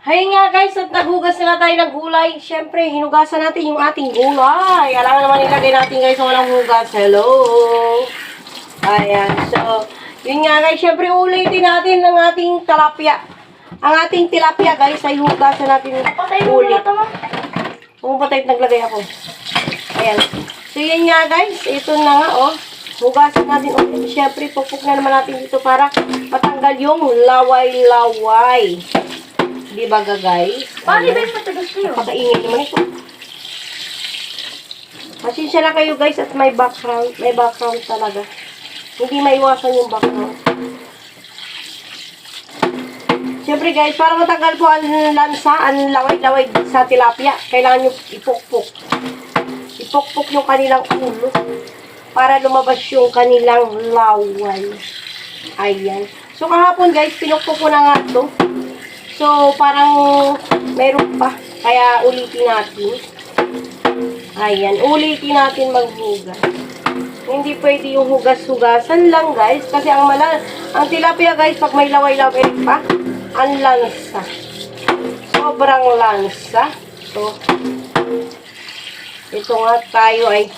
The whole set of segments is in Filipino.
Hay nga guys, at naghugas na tayo ng gulay. Siyempre, hinugasan natin yung ating gulay. Alam naman ilagay natin guys sa walang hugas. Hello! Ayan, so, yun nga guys, siyempre ulitin natin ang ating tilapia. Ang ating tilapia guys, ay hugasan natin ulit. Pumapatay, naglagay ako. Ayan. So, yun nga guys, ito na nga oh. Hugasan natin ulit. Siyempre, pupuk na naman natin dito para matanggal yung laway-laway. Di ba guys? Paano ba yung matagas niyo? Napakaingay naman ito. Pasensya na kayo guys at may background. May background talaga. Hindi maiwasan yung background. Siyempre guys, para matanggal po ang lansa, ang laway-laway sa tilapia, kailangan nyo ipukpuk. Ipukpuk yung kanilang ulo para lumabas yung kanilang laway. Ayan. So kahapon guys, pinukpuk ko na nga ito. So, parang meron pa. Kaya ulitin natin. Ayan. Ulitin natin maghugas. Hindi pwede yung hugas-hugasan lang, guys. Kasi ang tilapia, guys, pag may laway-laway pa, ang lansa. Sobrang lansa. So, ito nga tayo ay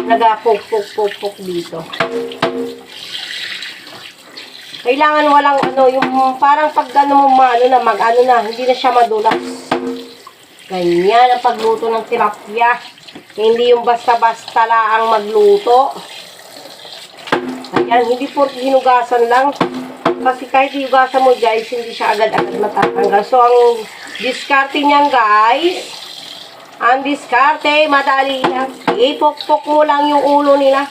nagapuk-puk-puk dito. Kailangan walang yung parang pag hindi na siya madulas. Ganyan ang pagluto ng tilapia. Hindi yung basta-basta lang magluto. Ayan, hindi po hinugasan lang. Kasi kahit hinugasan mo guys, hindi siya agad-agad matatanggal. So, ang diskarte niyan guys, madali lang. Ipokpok mo lang yung ulo nila.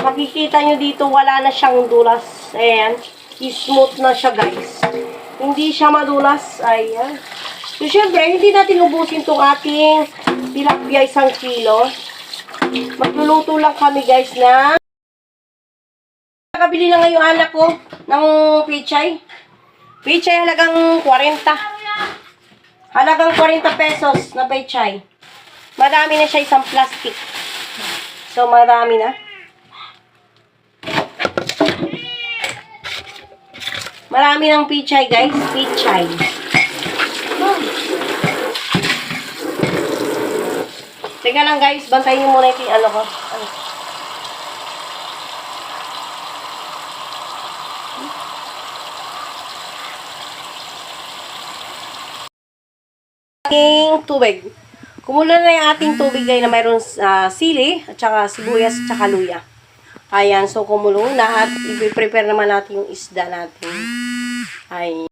Makikita nyo dito, wala na siyang dulas. Ayan. Smooth na siya guys. Hindi siya madulas. Ayan. So syempre, hindi natin ubusin itong ating tilapia 1 kilo. Magluluto lang kami guys na nakabili na ngayon anak ko ng pechay. Pechay halagang 40. Halagang 40 pesos na pechay. Marami na siya isang plastic. So marami na. Marami ng pechay, guys. Pechay. Teka lang, guys. Bantayin niyo muna yung ano ko. Ating tubig. Kumulo na yung ating tubig, guys, na mayroon sili, at saka sibuyas, at saka luya. Ayan, so kumulo na at i-prepare naman natin yung isda natin. Ayan.